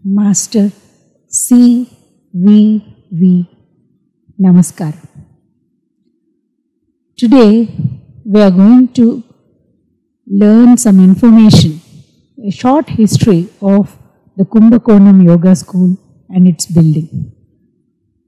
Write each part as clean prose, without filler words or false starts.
Master CVV. Namaskar. Today we are going to learn some information, a short history of the Kumbakonam Yoga School and its building.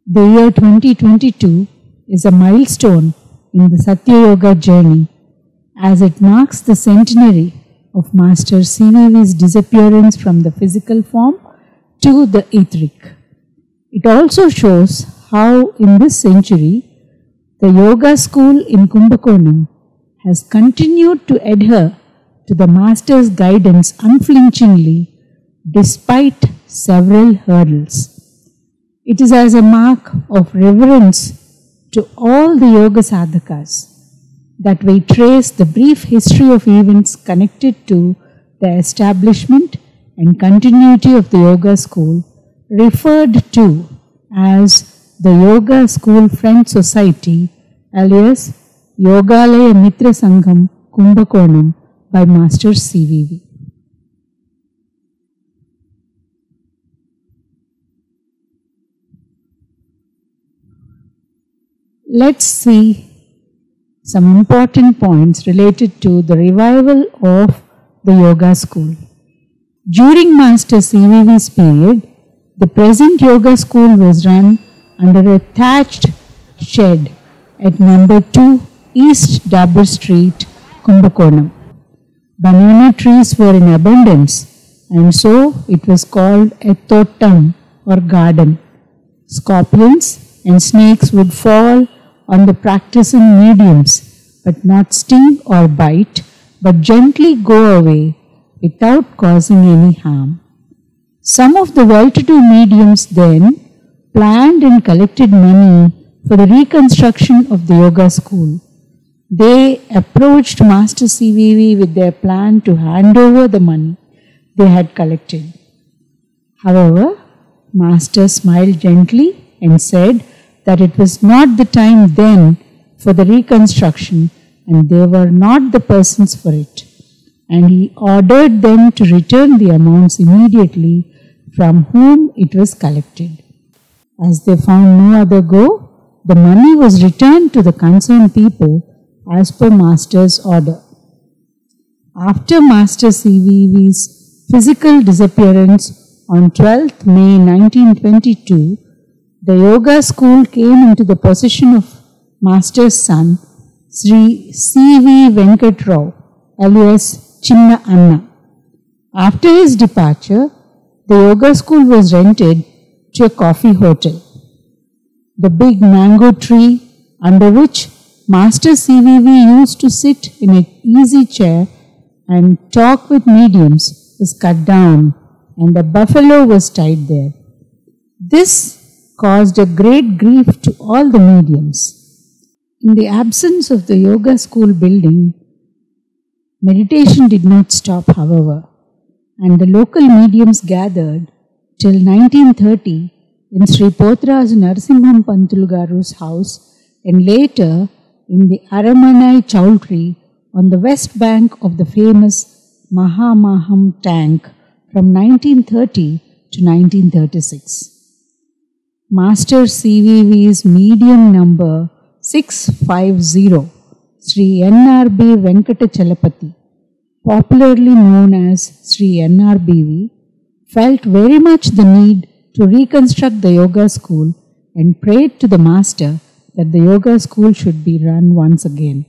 The year 2022 is a milestone in the Satya Yoga journey as it marks the centenary of Master CVV's disappearance from the physical form to the etheric. It also shows how in this century the yoga school in Kumbakonam has continued to adhere to the Master's guidance unflinchingly despite several hurdles. It is as a mark of reverence to all the yoga sadhakas that we trace the brief history of events connected to the establishment and continuity of the yoga school, referred to as the Yoga School Friend Society alias Yogalaya Mitra Sangham Kumbakonam by Master CVV. Let's see some important points related to the revival of the yoga school. During Master CVV's period, the present yoga school was run under a thatched shed at number 2 East Dabur Street, Kumbakonam. Banana trees were in abundance and so it was called a tottam or garden. Scorpions and snakes would fall on the practicing mediums but not sting or bite but gently go away without causing any harm. Some of the well-to-do mediums then planned and collected money for the reconstruction of the yoga school. They approached Master CVV with their plan to hand over the money they had collected. However, Master smiled gently and said that it was not the time then for the reconstruction and they were not the persons for it. And he ordered them to return the amounts immediately from whom it was collected. As they found no other go, the money was returned to the concerned people as per Master's order. After Master CVV's physical disappearance on 12th May 1922, the yoga school came into the possession of Master's son, Sri C.V. Venkat Rao, alias Chinna Anna. After his departure, the yoga school was rented to a coffee hotel. The big mango tree under which Master CVV used to sit in an easy chair and talk with mediums was cut down and a buffalo was tied there. This caused a great grief to all the mediums. In the absence of the yoga school building, meditation did not stop, however, and the local mediums gathered till 1930 in Sri Potraj Narasimham Pantul Garu's house and later in the Aramanai Chowdhury on the west bank of the famous Mahamaham tank from 1930 to 1936. Master CVV's medium number 650, Sri NRB Venkatachalapati, popularly known as Sri NRBV, felt very much the need to reconstruct the yoga school and prayed to the Master that the yoga school should be run once again.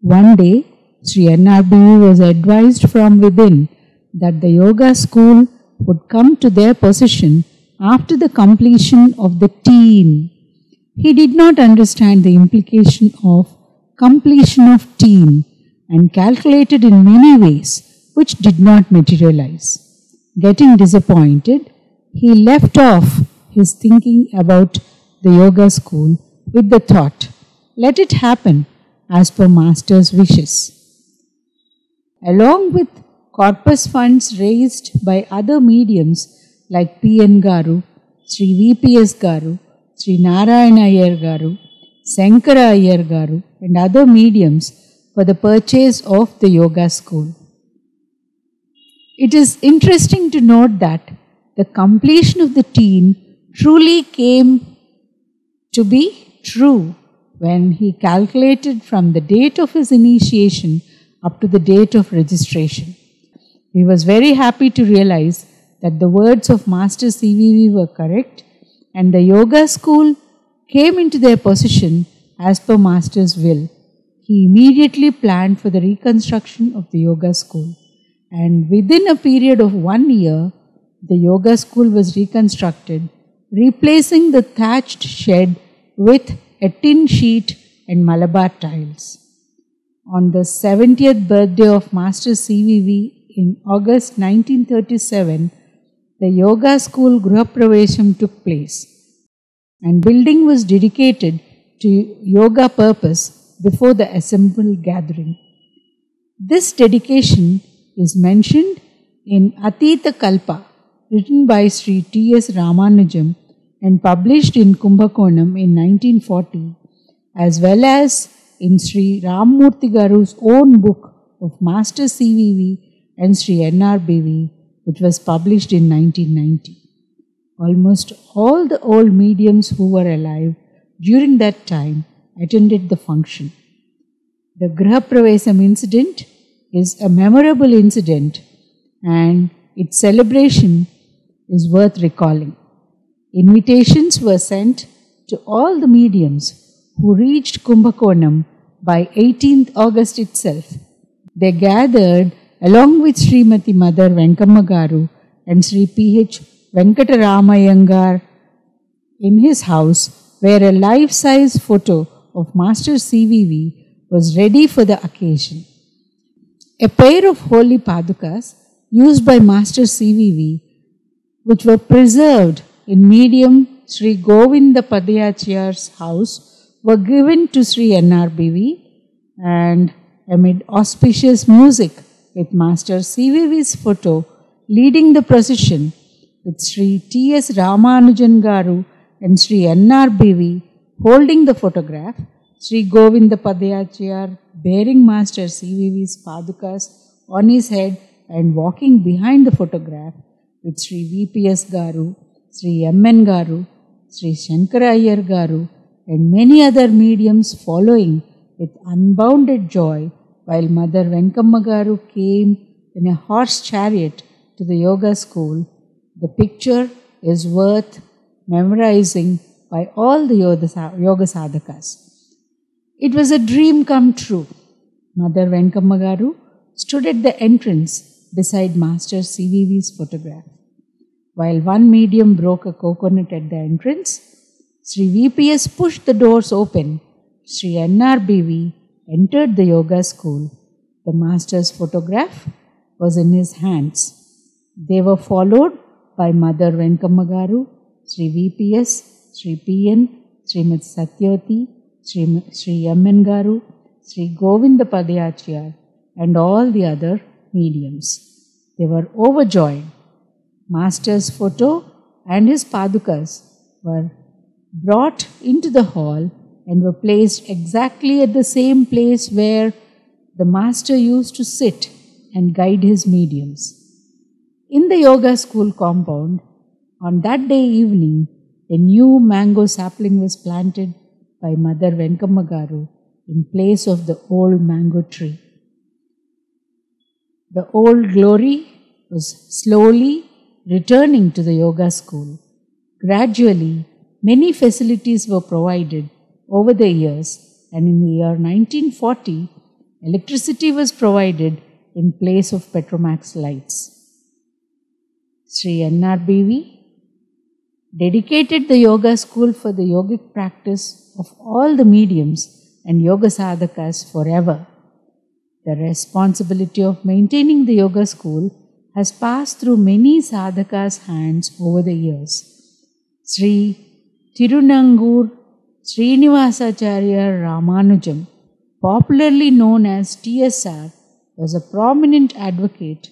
One day, Sri NRBV was advised from within that the yoga school would come to their possession after the completion of the teen. He did not understand the implication of completion of teen and calculated in many ways which did not materialize. Getting disappointed, he left off his thinking about the yoga school with the thought, let it happen as per Master's wishes. Along with corpus funds raised by other mediums like P.N. Garu, Sri V.P.S. Garu, Sri Narayana Iyer Garu, Sankara Iyer Garu and other mediums for the purchase of the yoga school. It is interesting to note that the completion of the teen truly came to be true when he calculated from the date of his initiation up to the date of registration. He was very happy to realize that the words of Master CVV were correct and the yoga school came into their possession as per Master's will. He immediately planned for the reconstruction of the yoga school, and within a period of 1 year, the yoga school was reconstructed, replacing the thatched shed with a tin sheet and Malabar tiles. On the 70th birthday of Master CVV in August 1937, the yoga school Gruhapravesham took place, and building was dedicated to yoga purpose before the assembled gathering. This dedication is mentioned in Atita Kalpa, written by Sri T.S. Ramanujam and published in Kumbakonam in 1940, as well as in Sri Ramamurthy Garu's own book of Master CVV and Sri NRBV, which was published in 1990. Almost all the old mediums who were alive during that time attended the function. The Gruhapravesham incident is a memorable incident, and its celebration is worth recalling. Invitations were sent to all the mediums who reached Kumbakonam by 18th August itself. They gathered along with Srimati Mother Venkamma Garu and Sri P.H. Venkataramayangar in his house, where a life-size photo of Master CVV was ready for the occasion. A pair of holy padukas used by Master CVV, which were preserved in medium Sri Govinda Padayachyar's house, were given to Sri NRBV, and amid auspicious music with Master CVV's photo leading the procession, with Sri T.S. Ramanujan Garu and Sri NRBV holding the photograph, Sri Govinda Padayachyar bearing Master CVV's padukas on his head and walking behind the photograph, with Sri V.P.S. Garu, Sri M.N. Garu, Sri Shankara Iyer Garu and many other mediums following with unbounded joy, while Mother Venkamma Garu came in a horse chariot to the yoga school. The picture is worth memorizing by all the yoga sadhakas. It was a dream come true. Mother Venkamma Garu stood at the entrance beside Master CVV's photograph. While one medium broke a coconut at the entrance, Sri VPS pushed the doors open. Sri NRBV entered the yoga school. The Master's photograph was in his hands. They were followed by Mother Venkamma Garu, Sri VPS, Sri PN, Srimati Satyavati, Sri M.N. Garu, Sri Govinda Padayachyar and all the other mediums. They were overjoyed. Master's photo and his padukas were brought into the hall and were placed exactly at the same place where the Master used to sit and guide his mediums. In the yoga school compound, on that day evening, a new mango sapling was planted by Mother Venkamma Garu in place of the old mango tree. The old glory was slowly returning to the yoga school. Gradually, many facilities were provided over the years, and in the year 1940, electricity was provided in place of Petromax lights. Sri NRBV dedicated the yoga school for the yogic practice of all the mediums and yoga sadhakas forever. The responsibility of maintaining the yoga school has passed through many sadhakas' hands over the years. Sri Tirunangur Srinivasacharya Ramanujam, popularly known as TSR, was a prominent advocate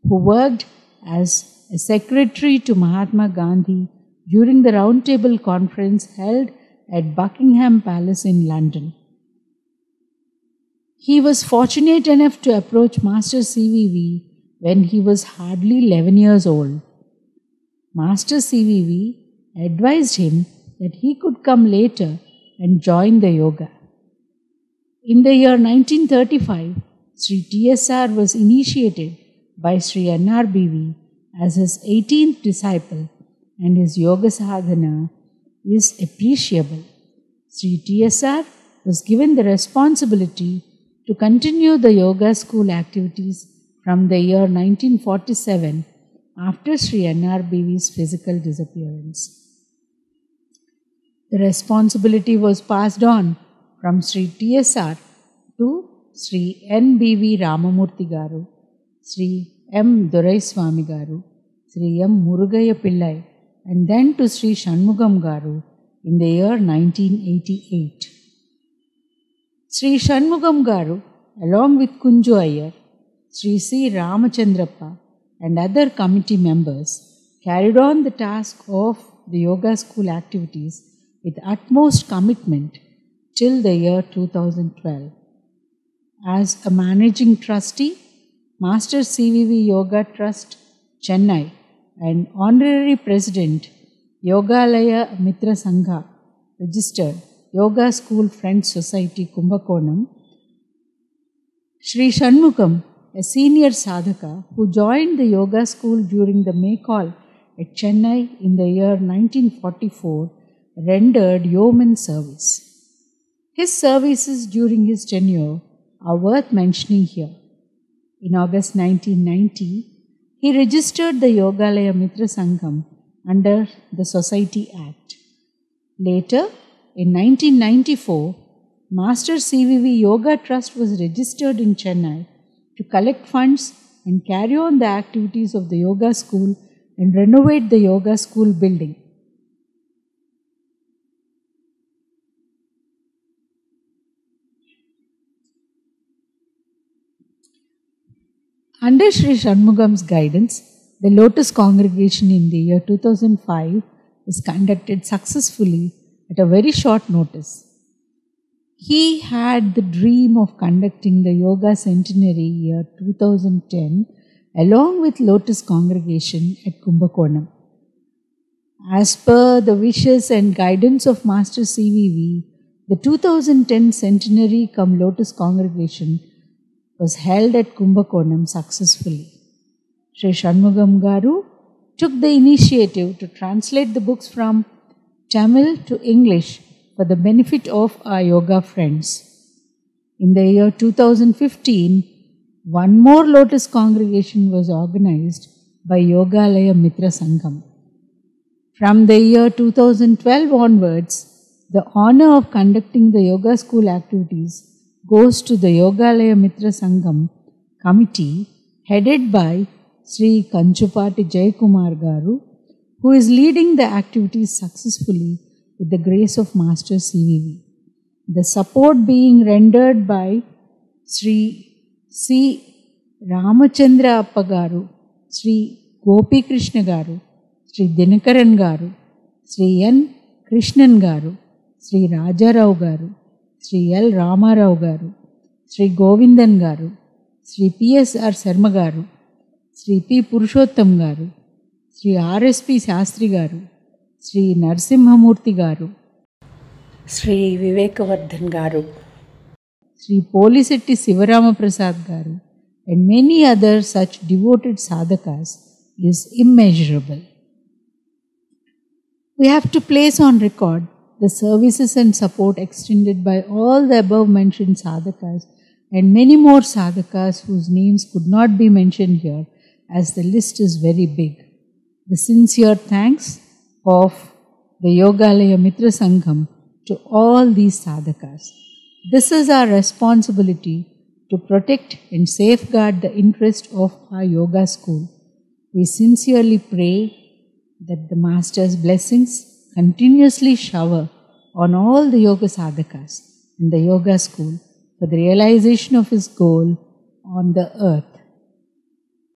who worked as a secretary to Mahatma Gandhi during the Round Table Conference held at Buckingham Palace in London. He was fortunate enough to approach Master CVV when he was hardly 11 years old. Master CVV advised him that he could come later and join the yoga. In the year 1935, Sri TSR was initiated by Sri NRBV as his 18th disciple, and his yoga sadhana is appreciable. Sri TSR was given the responsibility to continue the yoga school activities from the year 1947 after Sri NRBV's physical disappearance. The responsibility was passed on from Sri TSR to Sri NBV Ramamurthy Garu, Sri M. Doraiswamy Garu, Sri M. Murugaya Pillai, and then to Sri Shanmugam Garu in the year 1988. Sri Shanmugam Garu, along with Kunju Iyer, Sri C. Ramachandrappa, and other committee members, carried on the task of the yoga school activities with utmost commitment till the year 2012. As a managing trustee, Master CVV Yoga Trust, Chennai, and Honorary President, Yogalaya Mitra Sangha, registered Yoga School Friends Society, Kumbakonam, Sri Shanmugam, a senior sadhaka who joined the yoga school during the May call at Chennai in the year 1944, rendered yeoman service. His services during his tenure are worth mentioning here. In August 1990, he registered the Yogalaya Mitra Sangham under the Society Act. Later, in 1994, Master CVV Yoga Trust was registered in Chennai to collect funds and carry on the activities of the yoga school and renovate the yoga school building. Under Sri Shanmugam's guidance, the Lotus congregation in the year 2005 was conducted successfully at a very short notice. He had the dream of conducting the Yoga Centenary year 2010 along with Lotus congregation at Kumbakonam. As per the wishes and guidance of Master CVV, the 2010 Centenary cum Lotus congregation was held at Kumbakonam successfully. Sri Shanmugam Garu took the initiative to translate the books from Tamil to English for the benefit of our yoga friends. In the year 2015, one more Lotus congregation was organized by Yogalaya Mitra Sangham. From the year 2012 onwards, the honor of conducting the yoga school activities goes to the Yogalaya Mitra Sangham committee headed by Sri Kanchupati Jaikumar Garu, who is leading the activities successfully with the grace of Master CVV. The support being rendered by Sri C. Ramachandra Appa Garu, Sri Gopi Krishna Garu, Sri Dinakaran Garu, Sri N. Krishnan Garu, Sri Rajarao Garu, Sri L. Ramarao Garu, Sri Govindan Garu, Sri P.S.R. Sarma Garu, Sri P. Purushottam Garu, Sri R.S.P. Shastri Garu, Sri Narsimhamurthy Garu, Sri Vivekavardhan Garu, Sri Polisetti Sivarama Prasad Garu, and many other such devoted sadhakas is immeasurable. We have to place on record the services and support extended by all the above mentioned sadhakas and many more sadhakas whose names could not be mentioned here as the list is very big. The sincere thanks of the Yogalaya Mitra Sangham to all these sadhakas. This is our responsibility to protect and safeguard the interest of our yoga school. We sincerely pray that the Master's blessings continuously shower on all the yoga sadhakas in the yoga school for the realization of his goal on the earth.